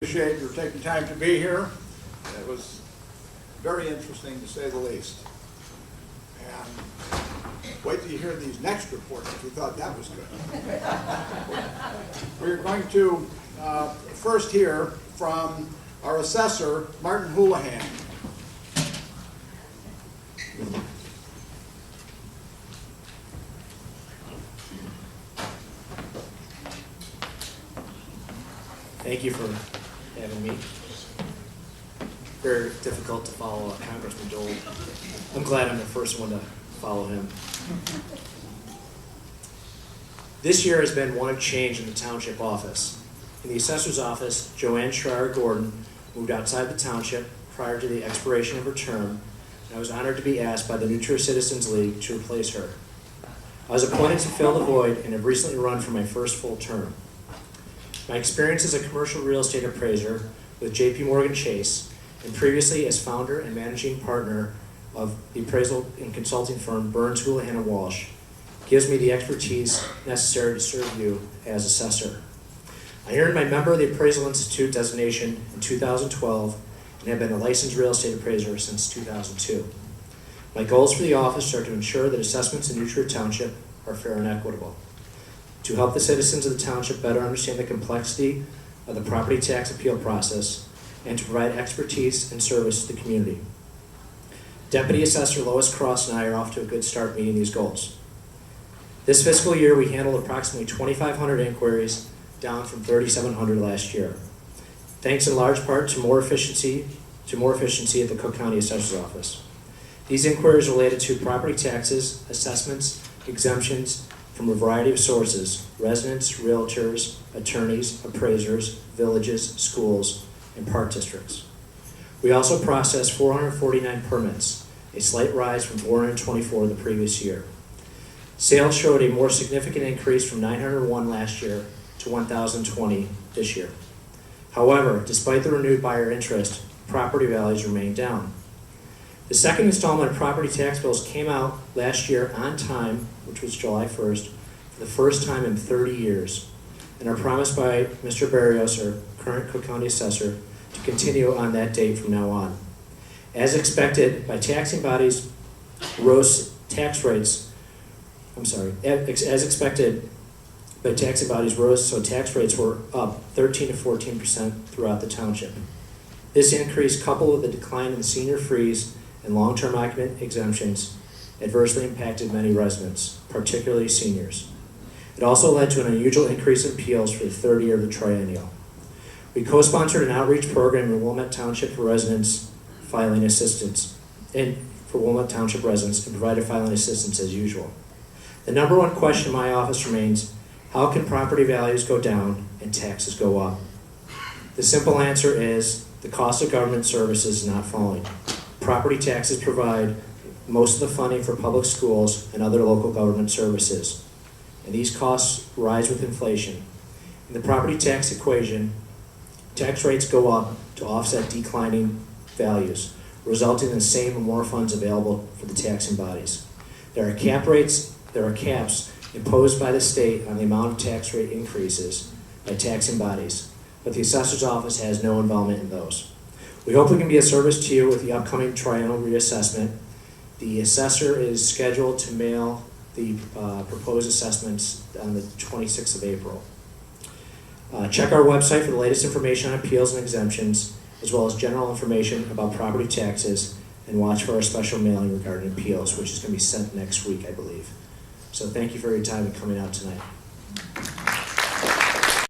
Appreciate your taking time to be here. It was very interesting to say the least. And wait till you hear these next reports if you thought that was good. We're going to first hear from our assessor, Martin Houlihan. Thank you for having me. Very difficult to follow Congressman Joel. I'm glad I'm the first one to follow him. This year has been one of change in the township office. In the assessor's office, Joanne Schreier-Gordon moved outside the township prior to the expiration of her term, and I was honored to be asked by the New Trier Citizens League to replace her. I was appointed to fill the void and have recently run for my first full term. My experience as a commercial real estate appraiser with J.P. Morgan Chase, and previously as founder and managing partner of the appraisal and consulting firm Burns, Houlihan & Walsh, gives me the expertise necessary to serve you as assessor. I earned my Member of the Appraisal Institute designation in 2012 and have been a licensed real estate appraiser since 2002. My goals for the office are to ensure that assessments in New Trier Township are fair and equitable, to help the citizens of the township better understand the complexity of the property tax appeal process, and to provide expertise and service to the community. Deputy Assessor Lois Cross and I are off to a good start meeting these goals. This fiscal year, we handled approximately 2,500 inquiries, down from 3,700 last year, thanks in large part to more efficiency at the Cook County Assessor's Office. These inquiries related to property taxes, assessments, exemptions, from a variety of sources: residents, realtors, attorneys, appraisers, villages, schools, and park districts. We also processed 449 permits, a slight rise from 424 the previous year. Sales showed a more significant increase from 901 last year to 1,020 this year. However, despite the renewed buyer interest, property values remain down. The second installment of property tax bills came out last year on time, which was July 1st, for the first time in 30 years, and are promised by Mr. Barrios, our current Cook County Assessor, to continue on that date from now on. As expected, by taxing bodies rose tax rates, as expected, by taxing bodies rose, so tax rates were up 13 to 14% throughout the township. This increase, coupled with a decline in the senior freeze and long-term occupant exemptions, adversely impacted many residents, particularly seniors. It also led to an unusual increase in appeals for the third year of the triennial. We co-sponsored an outreach program in Wilmette Township for residents filing assistance, and for Wilmette Township residents, and provided filing assistance as usual. The number one question in my office remains, how can property values go down and taxes go up? The simple answer is the cost of government services is not falling. Property taxes provide most of the funding for public schools and other local government services, and these costs rise with inflation. In the property tax equation, tax rates go up to offset declining values, resulting in the same or more funds available for the taxing bodies. There are caps imposed by the state on the amount of tax rate increases by taxing bodies, but the assessor's office has no involvement in those. We hope we can be of service to you with the upcoming triennial reassessment. The assessor is scheduled to mail the proposed assessments on the 26th of April. Check our website for the latest information on appeals and exemptions, as well as general information about property taxes, and watch for our special mailing regarding appeals, which is going to be sent next week, I believe. So thank you for your time and coming out tonight.